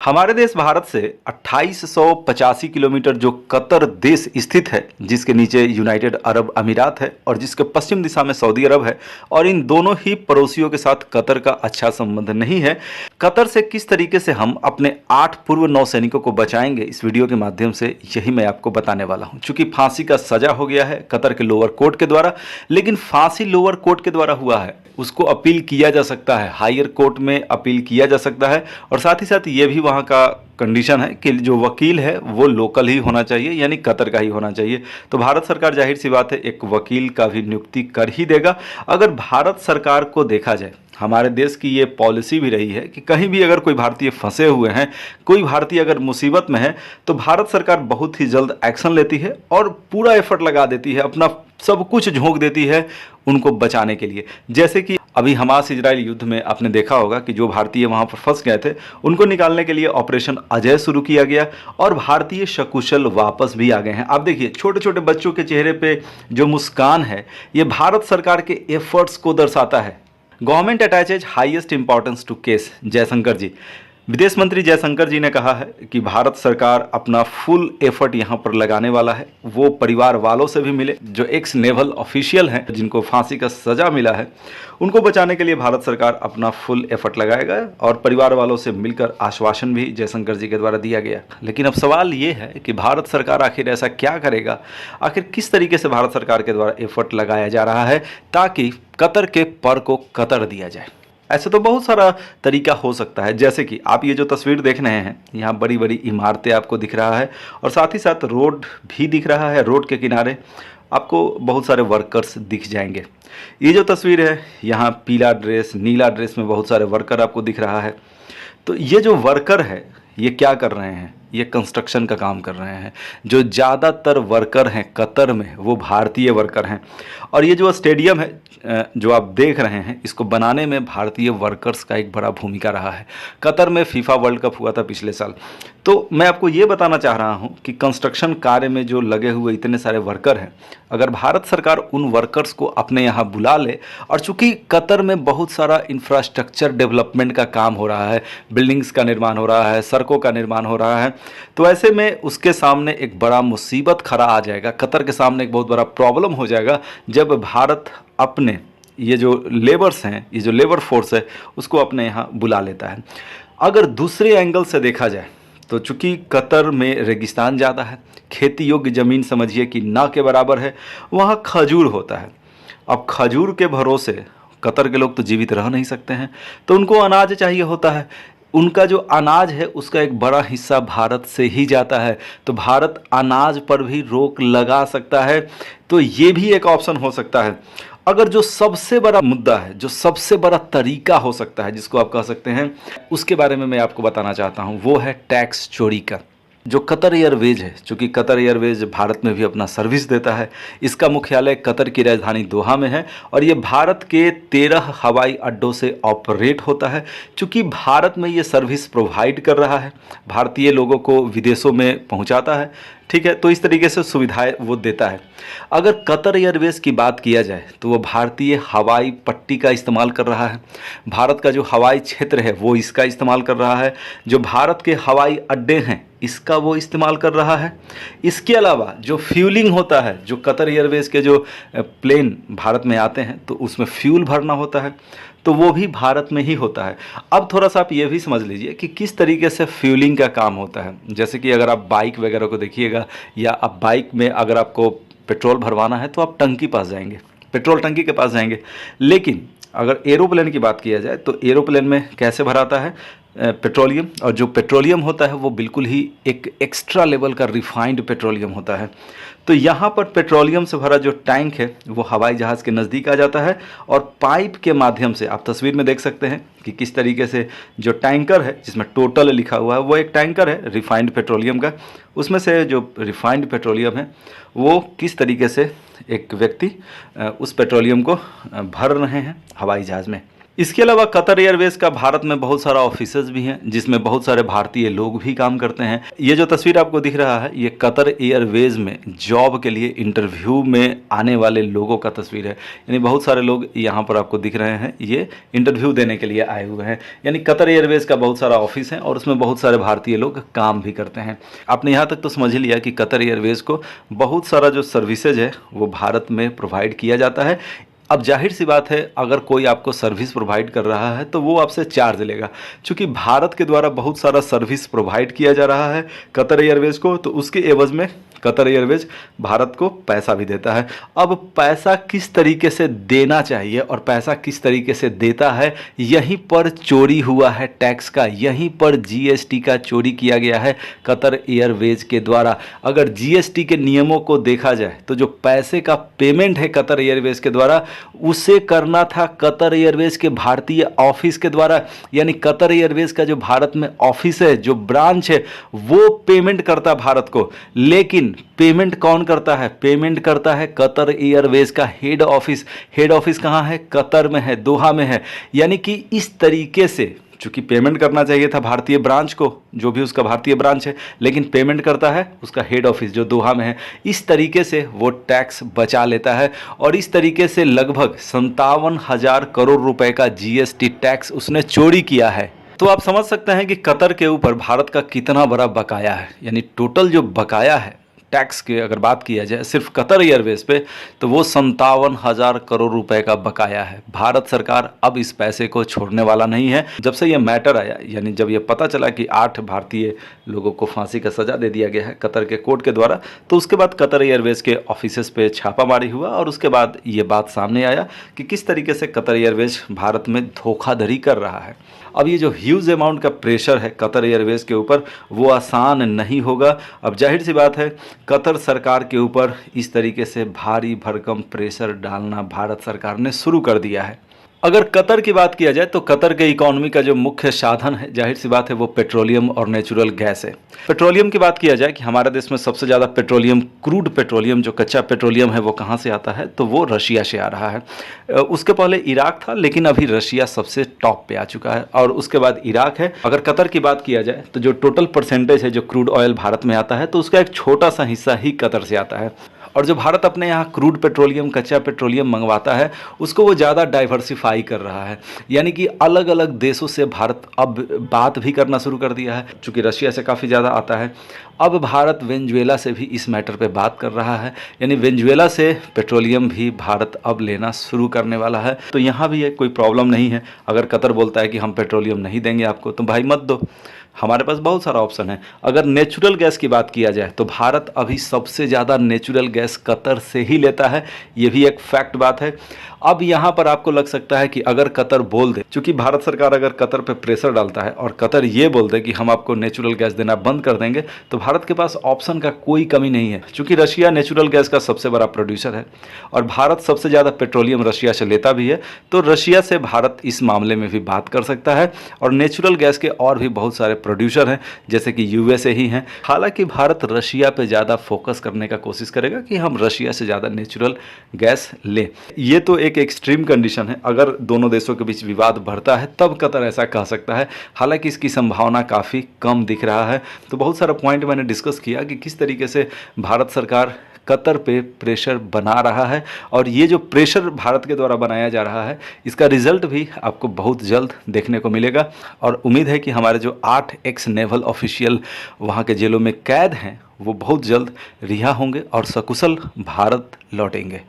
हमारे देश भारत से 2885 किलोमीटर जो कतर देश स्थित है, जिसके नीचे यूनाइटेड अरब अमीरात है और जिसके पश्चिम दिशा में सऊदी अरब है, और इन दोनों ही पड़ोसियों के साथ कतर का अच्छा संबंध नहीं है। कतर से किस तरीके से हम अपने 8 पूर्व नौसैनिकों को बचाएंगे, इस वीडियो के माध्यम से यही मैं आपको बताने वाला हूं। चूंकि फांसी का सजा हो गया है कतर के लोअर कोर्ट के द्वारा, लेकिन फांसी लोअर कोर्ट के द्वारा हुआ है, उसको अपील किया जा सकता है, हायर कोर्ट में अपील किया जा सकता है। और साथ ही साथ ये भी वहाँ का कंडीशन है कि जो वकील है वो लोकल ही होना चाहिए, यानी कतर का ही होना चाहिए। तो भारत सरकार जाहिर सी बात है एक वकील का भी नियुक्ति कर ही देगा। अगर भारत सरकार को देखा जाए, हमारे देश की ये पॉलिसी भी रही है कि कहीं भी अगर कोई भारतीय फंसे हुए हैं, कोई भारतीय अगर मुसीबत में है, तो भारत सरकार बहुत ही जल्द एक्शन लेती है और पूरा एफर्ट लगा देती है, अपना सब कुछ झोंक देती है उनको बचाने के लिए। जैसे कि अभी हमास इजराइल युद्ध में आपने देखा होगा कि जो भारतीय वहां पर फंस गए थे, उनको निकालने के लिए ऑपरेशन अजय शुरू किया गया और भारतीय सकुशल वापस भी आ गए हैं। आप देखिए छोटे छोटे बच्चों के चेहरे पे जो मुस्कान है, ये भारत सरकार के एफर्ट्स को दर्शाता है। Government attaches highest importance to case, Jaishankar ji, विदेश मंत्री जयशंकर जी ने कहा है कि भारत सरकार अपना फुल एफर्ट यहाँ पर लगाने वाला है। वो परिवार वालों से भी मिले, जो एक्स नेवल ऑफिशियल हैं जिनको फांसी का सजा मिला है, उनको बचाने के लिए भारत सरकार अपना फुल एफर्ट लगाएगा और परिवार वालों से मिलकर आश्वासन भी जयशंकर जी के द्वारा दिया गया। लेकिन अब सवाल ये है कि भारत सरकार आखिर ऐसा क्या करेगा, आखिर किस तरीके से भारत सरकार के द्वारा एफर्ट लगाया जा रहा है ताकि कतर के पर को कतर दिया जाए। ऐसे तो बहुत सारा तरीका हो सकता है, जैसे कि आप ये जो तस्वीर देख रहे हैं, यहाँ बड़ी बड़ी इमारतें आपको दिख रहा है और साथ ही साथ रोड भी दिख रहा है। रोड के किनारे आपको बहुत सारे वर्कर्स दिख जाएंगे। ये जो तस्वीर है, यहाँ पीला ड्रेस, नीला ड्रेस में बहुत सारे वर्कर आपको दिख रहा है। तो ये जो वर्कर है, ये क्या कर रहे हैं? ये कंस्ट्रक्शन का काम कर रहे हैं। जो ज़्यादातर वर्कर हैं कतर में, वो भारतीय वर्कर हैं। और ये जो स्टेडियम है जो आप देख रहे हैं, इसको बनाने में भारतीय वर्कर्स का एक बड़ा भूमिका रहा है। कतर में फीफा वर्ल्ड कप हुआ था पिछले साल। तो मैं आपको ये बताना चाह रहा हूँ कि कंस्ट्रक्शन कार्य में जो लगे हुए इतने सारे वर्कर हैं, अगर भारत सरकार उन वर्कर्स को अपने यहाँ बुला ले, और चूँकि कतर में बहुत सारा इंफ्रास्ट्रक्चर डेवलपमेंट का काम हो रहा है, बिल्डिंग्स का निर्माण हो रहा है, सड़कों का निर्माण हो रहा है, तो ऐसे में उसके सामने एक बड़ा मुसीबत खड़ा आ जाएगा। कतर के सामने एक बहुत बड़ा प्रॉब्लम हो जाएगा जब भारत अपने ये जो लेबर्स हैं, ये जो लेबर फोर्स है, उसको अपने यहाँ बुला लेता है। अगर दूसरे एंगल से देखा जाए तो चूँकि कतर में रेगिस्तान ज़्यादा है, खेती योग्य ज़मीन समझिए कि ना के बराबर है, वहाँ खजूर होता है। अब खजूर के भरोसे कतर के लोग तो जीवित रह नहीं सकते हैं, तो उनको अनाज चाहिए होता है। उनका जो अनाज है उसका एक बड़ा हिस्सा भारत से ही जाता है, तो भारत अनाज पर भी रोक लगा सकता है। तो ये भी एक ऑप्शन हो सकता है। अगर जो सबसे बड़ा मुद्दा है, जो सबसे बड़ा तरीका हो सकता है, जिसको आप कह सकते हैं, उसके बारे में मैं आपको बताना चाहता हूँ, वो है टैक्स चोरी का। जो कतर एयरवेज है, चूँकि कतर एयरवेज भारत में भी अपना सर्विस देता है, इसका मुख्यालय कतर की राजधानी दोहा में है और ये भारत के 13 हवाई अड्डों से ऑपरेट होता है। चूँकि भारत में ये सर्विस प्रोवाइड कर रहा है, भारतीय लोगों को विदेशों में पहुँचाता है, ठीक है, तो इस तरीके से सुविधाएं वो देता है। अगर कतर एयरवेज की बात किया जाए तो वो भारतीय हवाई पट्टी का इस्तेमाल कर रहा है, भारत का जो हवाई क्षेत्र है वो इसका इस्तेमाल कर रहा है, जो भारत के हवाई अड्डे हैं इसका वो इस्तेमाल कर रहा है। इसके अलावा जो फ्यूलिंग होता है, जो कतर एयरवेज के जो प्लेन भारत में आते हैं तो उसमें फ्यूल भरना होता है, तो वो भी भारत में ही होता है। अब थोड़ा सा आप ये भी समझ लीजिए कि किस तरीके से फ्यूलिंग का काम होता है। जैसे कि अगर आप बाइक वगैरह को देखिएगा, या आप बाइक में अगर आपको पेट्रोल भरवाना है तो आप टंकी पास जाएंगे, पेट्रोल टंकी के पास जाएंगे। लेकिन अगर एरोप्लेन की बात किया जाए तो एरोप्लेन में कैसे भराता है? पेट्रोलियम, और जो पेट्रोलियम होता है वो बिल्कुल ही एक एक्स्ट्रा लेवल का रिफाइंड पेट्रोलियम होता है। तो यहाँ पर पेट्रोलियम से भरा जो टैंक है वो हवाई जहाज़ के नज़दीक आ जाता है और पाइप के माध्यम से, आप तस्वीर में देख सकते हैं कि किस तरीके से जो टैंकर है जिसमें टोटल लिखा हुआ है, वो एक टैंकर है रिफाइंड पेट्रोलियम का। उसमें से जो रिफाइंड पेट्रोलियम है वो किस तरीके से एक व्यक्ति उस पेट्रोलियम को भर रहे हैं हवाई जहाज़ में। इसके अलावा कतर एयरवेज का भारत में बहुत सारा ऑफिसेज भी हैं जिसमें बहुत सारे भारतीय लोग भी काम करते हैं। ये जो तस्वीर आपको दिख रहा है ये कतर एयरवेज में जॉब के लिए इंटरव्यू में आने वाले लोगों का तस्वीर है। यानी बहुत सारे लोग यहाँ पर आपको दिख रहे हैं, ये इंटरव्यू देने के लिए आए हुए हैं। यानी कतर एयरवेज का बहुत सारा ऑफिस है और उसमें बहुत सारे भारतीय लोग काम भी करते हैं। आपने यहाँ तक तो समझ ही लिया कि कतर एयरवेज को बहुत सारा जो सर्विसेज है वो भारत में प्रोवाइड किया जाता है। अब जाहिर सी बात है, अगर कोई आपको सर्विस प्रोवाइड कर रहा है तो वो आपसे चार्ज लेगा। क्योंकि भारत के द्वारा बहुत सारा सर्विस प्रोवाइड किया जा रहा है कतर एयरवेज को, तो उसके एवज में कतर एयरवेज भारत को पैसा भी देता है। अब पैसा किस तरीके से देना चाहिए और पैसा किस तरीके से देता है, यहीं पर चोरी हुआ है टैक्स का, यहीं पर जीएसटी का चोरी किया गया है कतर एयरवेज के द्वारा। अगर जीएसटी के नियमों को देखा जाए तो जो पैसे का पेमेंट है कतर एयरवेज के द्वारा उसे करना था कतर एयरवेज के भारतीय ऑफिस के द्वारा। यानी कतर एयरवेज का जो भारत में ऑफिस है, जो ब्रांच है, वो पेमेंट करता भारत को। लेकिन पेमेंट कौन करता है? पेमेंट करता है कतर एयरवेज का हेड ऑफिस। हेड ऑफिस कहाँ है? कतर में है, दोहा में है। यानी कि इस तरीके से चूंकि पेमेंट करना चाहिए था भारतीय ब्रांच को, जो भी उसका भारतीय ब्रांच है, लेकिन पेमेंट करता है उसका हेड ऑफिस जो दोहा में है। इस तरीके से वो टैक्स बचा लेता है और इस तरीके से लगभग 57,000 करोड़ रुपए का जीएसटी टैक्स उसने चोरी किया है। तो आप समझ सकते हैं कि कतर के ऊपर भारत का कितना बड़ा बकाया है। यानी टोटल जो बकाया है टैक्स की अगर बात किया जाए सिर्फ कतर एयरवेज पे, तो वो 57,000 करोड़ रुपए का बकाया है। भारत सरकार अब इस पैसे को छोड़ने वाला नहीं है। जब से ये मैटर आया, यानी जब ये पता चला कि 8 भारतीय लोगों को फांसी का सजा दे दिया गया है कतर के कोर्ट के द्वारा, तो उसके बाद कतर एयरवेज के ऑफिसेस पे छापामारी हुआ और उसके बाद ये बात सामने आया कि किस तरीके से कतर एयरवेज भारत में धोखाधड़ी कर रहा है। अब ये जो ह्यूज अमाउंट का प्रेशर है कतर एयरवेज के ऊपर वो आसान नहीं होगा। अब जाहिर सी बात है कतर सरकार के ऊपर इस तरीके से भारी भरकम प्रेशर डालना भारत सरकार ने शुरू कर दिया है। अगर कतर की बात किया जाए तो कतर के इकोनॉमी का जो मुख्य साधन है, जाहिर सी बात है, वो पेट्रोलियम और नेचुरल गैस है। पेट्रोलियम की बात किया जाए कि हमारे देश में सबसे ज़्यादा पेट्रोलियम, क्रूड पेट्रोलियम, जो कच्चा पेट्रोलियम है, वो कहाँ से आता है? तो वो रशिया से आ रहा है। उसके पहले इराक था, लेकिन अभी रशिया सबसे टॉप पे आ चुका है और उसके बाद इराक है। अगर कतर की बात किया जाए तो जो टोटल परसेंटेज है जो क्रूड ऑयल भारत में आता है, तो उसका एक छोटा सा हिस्सा ही कतर से आता है। और जो भारत अपने यहाँ क्रूड पेट्रोलियम, कच्चा पेट्रोलियम मंगवाता है, उसको वो ज़्यादा डाइवर्सिफाई कर रहा है। यानी कि अलग अलग देशों से भारत अब बात भी करना शुरू कर दिया है। चूँकि रशिया से काफ़ी ज़्यादा आता है, अब भारत वेनेजुएला से भी इस मैटर पे बात कर रहा है। यानी वेनेजुएला से पेट्रोलियम भी भारत अब लेना शुरू करने वाला है। तो यहाँ भी कोई प्रॉब्लम नहीं है। अगर कतर बोलता है कि हम पेट्रोलियम नहीं देंगे आपको, तो भाई मत दो, हमारे पास बहुत सारा ऑप्शन है। अगर नेचुरल गैस की बात किया जाए तो भारत अभी सबसे ज़्यादा नेचुरल गैस कतर से ही लेता है। ये भी एक फैक्ट बात है। अब यहाँ पर आपको लग सकता है कि अगर कतर बोल दे, चूंकि भारत सरकार अगर कतर पे प्रेशर डालता है और कतर ये बोल दे कि हम आपको नेचुरल गैस देना बंद कर देंगे, तो भारत के पास ऑप्शन का कोई कमी नहीं है। चूंकि रशिया नेचुरल गैस का सबसे बड़ा प्रोड्यूसर है और भारत सबसे ज़्यादा पेट्रोलियम रशिया से लेता भी है, तो रशिया से भारत इस मामले में भी बात कर सकता है। और नेचुरल गैस के और भी बहुत सारे प्रोड्यूसर हैं, जैसे कि यूएसए ही हैं। हालांकि भारत रशिया पे ज़्यादा फोकस करने का कोशिश करेगा कि हम रशिया से ज़्यादा नेचुरल गैस लें। ये तो एक एक्सट्रीम कंडीशन है। अगर दोनों देशों के बीच विवाद बढ़ता है तब कतर ऐसा कह सकता है। हालांकि इसकी संभावना काफ़ी कम दिख रहा है। तो बहुत सारा पॉइंट मैंने डिस्कस किया कि किस तरीके से भारत सरकार कतर पे प्रेशर बना रहा है और ये जो प्रेशर भारत के द्वारा बनाया जा रहा है, इसका रिजल्ट भी आपको बहुत जल्द देखने को मिलेगा। और उम्मीद है कि हमारे जो 8 एक्स नेवल ऑफिशियल वहाँ के जेलों में कैद हैं, वो बहुत जल्द रिहा होंगे और सकुशल भारत लौटेंगे।